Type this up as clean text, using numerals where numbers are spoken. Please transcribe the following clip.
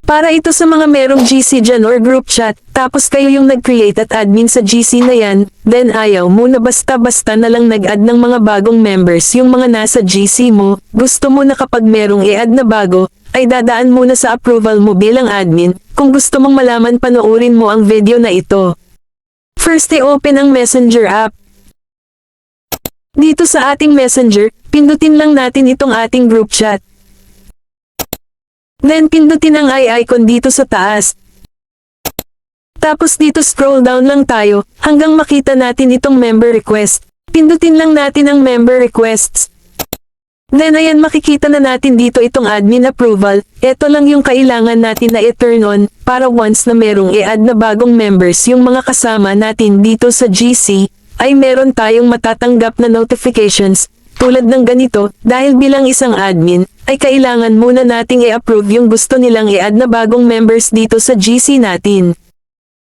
Para ito sa mga merong GC dyan or group chat, tapos kayo yung nag-create at admin sa GC na yan, then ayaw mo na basta-basta na lang nag-add ng mga bagong members yung mga nasa GC mo, gusto mo na kapag merong i-add na bago, ay dadaan muna sa approval mo bilang admin, kung gusto mong malaman panoorin mo ang video na ito. First i-open ang Messenger app. Dito sa ating Messenger, pindutin lang natin itong ating group chat. Then pindutin ang icon dito sa taas. Tapos dito scroll down lang tayo, hanggang makita natin itong member request. Pindutin lang natin ang member requests. Then ayan makikita na natin dito itong admin approval, ito lang yung kailangan natin na i-turn on, para once na merong i-add na bagong members yung mga kasama natin dito sa GC, ay meron tayong matatanggap na notifications, tulad ng ganito, dahil bilang isang admin, ay kailangan muna nating i-approve yung gusto nilang i-add na bagong members dito sa GC natin.